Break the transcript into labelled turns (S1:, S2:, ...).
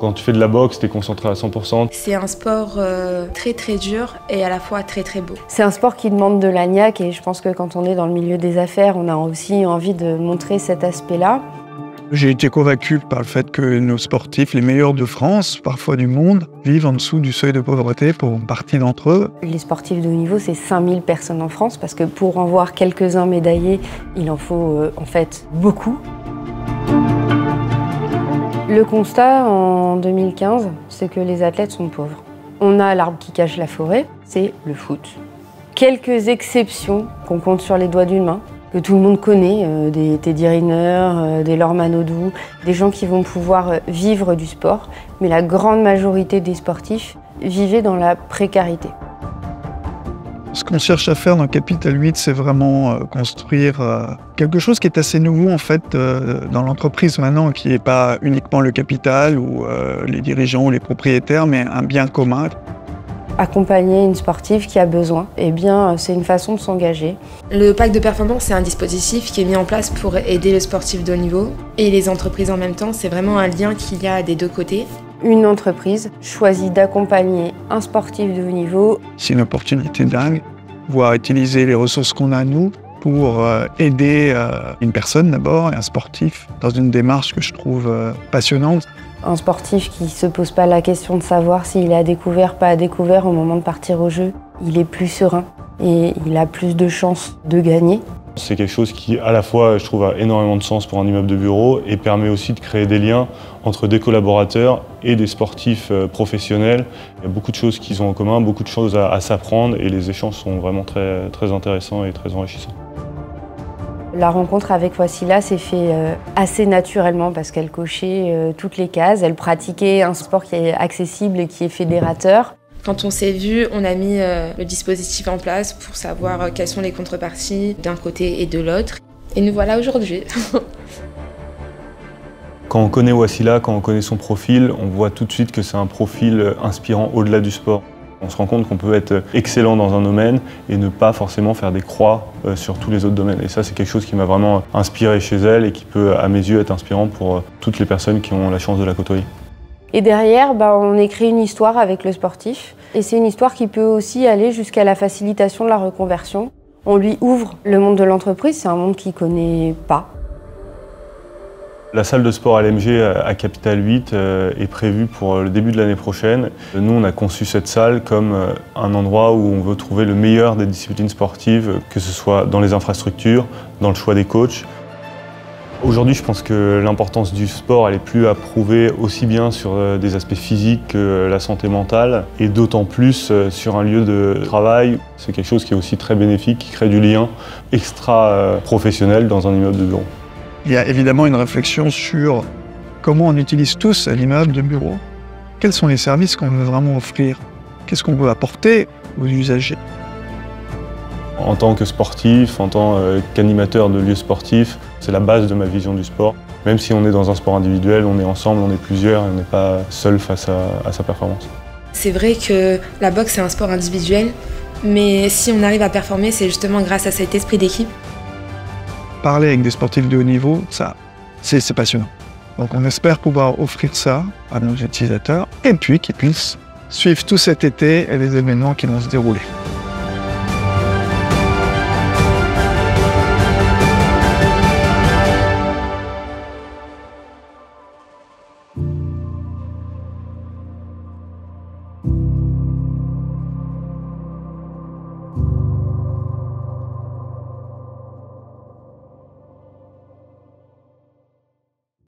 S1: Quand tu fais de la boxe, tu es concentré à 100%.
S2: C'est un sport très dur et à la fois très beau.
S3: C'est un sport qui demande de la niaque et je pense que quand on est dans le milieu des affaires, on a aussi envie de montrer cet aspect-là.
S4: J'ai été convaincu par le fait que nos sportifs, les meilleurs de France, parfois du monde, vivent en dessous du seuil de pauvreté pour une partie d'entre eux.
S3: Les sportifs de haut niveau, c'est 5000 personnes en France parce que pour en voir quelques-uns médaillés, il en faut en fait beaucoup. Le constat en 2015, c'est que les athlètes sont pauvres. On a l'arbre qui cache la forêt, c'est le foot. Quelques exceptions qu'on compte sur les doigts d'une main, que tout le monde connaît, des Teddy Riner, des Laure Manodou, des gens qui vont pouvoir vivre du sport, mais la grande majorité des sportifs vivaient dans la précarité.
S4: Ce qu'on cherche à faire dans Capital 8, c'est vraiment construire quelque chose qui est assez nouveau en fait dans l'entreprise maintenant, qui n'est pas uniquement le capital ou les dirigeants ou les propriétaires, mais un bien commun.
S3: Accompagner une sportive qui a besoin, eh bien, c'est une façon de s'engager.
S2: Le pack de performance, c'est un dispositif qui est mis en place pour aider le sportif de haut niveau et les entreprises en même temps. C'est vraiment un lien qu'il y a des deux côtés.
S3: Une entreprise choisit d'accompagner un sportif de haut niveau.
S4: C'est une opportunité dingue, pouvoir utiliser les ressources qu'on a nous pour aider une personne d'abord et un sportif dans une démarche que je trouve passionnante.
S3: Un sportif qui ne se pose pas la question de savoir s'il est à découvert, pas à découvert au moment de partir au jeu, il est plus serein et il a plus de chances de gagner.
S1: C'est quelque chose qui, à la fois, je trouve, a énormément de sens pour un immeuble de bureau et permet aussi de créer des liens entre des collaborateurs et des sportifs professionnels. Il y a beaucoup de choses qu'ils ont en commun, beaucoup de choses à s'apprendre et les échanges sont vraiment très intéressants et très enrichissants.
S3: La rencontre avec Wassila s'est faite assez naturellement parce qu'elle cochait toutes les cases. Elle pratiquait un sport qui est accessible et qui est fédérateur.
S2: Quand on s'est vu, on a mis le dispositif en place pour savoir quelles sont les contreparties d'un côté et de l'autre. Et nous voilà aujourd'hui.
S1: Quand on connaît Wassila, quand on connaît son profil, on voit tout de suite que c'est un profil inspirant au-delà du sport. On se rend compte qu'on peut être excellent dans un domaine et ne pas forcément faire des croix sur tous les autres domaines. Et ça, c'est quelque chose qui m'a vraiment inspiré chez elle et qui peut, à mes yeux, être inspirant pour toutes les personnes qui ont la chance de la côtoyer.
S3: Et derrière, on écrit une histoire avec le sportif. Et c'est une histoire qui peut aussi aller jusqu'à la facilitation de la reconversion. On lui ouvre le monde de l'entreprise, c'est un monde qu'il ne connaît pas.
S1: La salle de sport LMG à Capital 8 est prévue pour le début de l'année prochaine. Nous, on a conçu cette salle comme un endroit où on veut trouver le meilleur des disciplines sportives, que ce soit dans les infrastructures, dans le choix des coachs. Aujourd'hui, je pense que l'importance du sport, elle est plus à prouver aussi bien sur des aspects physiques que la santé mentale, et d'autant plus sur un lieu de travail. C'est quelque chose qui est aussi très bénéfique, qui crée du lien extra-professionnel dans un immeuble de bureau.
S4: Il y a évidemment une réflexion sur comment on utilise tous l'immeuble de bureau. Quels sont les services qu'on veut vraiment offrir? Qu'est-ce qu'on veut apporter aux usagers?
S1: En tant que sportif, en tant qu'animateur de lieux sportifs, c'est la base de ma vision du sport. Même si on est dans un sport individuel, on est ensemble, on est plusieurs et on n'est pas seul face à sa performance.
S2: C'est vrai que la boxe, c'est un sport individuel, mais si on arrive à performer, c'est justement grâce à cet esprit d'équipe.
S4: Parler avec des sportifs de haut niveau, ça, c'est passionnant. Donc on espère pouvoir offrir ça à nos utilisateurs et puis qu'ils puissent suivre tout cet été et les événements qui vont se dérouler.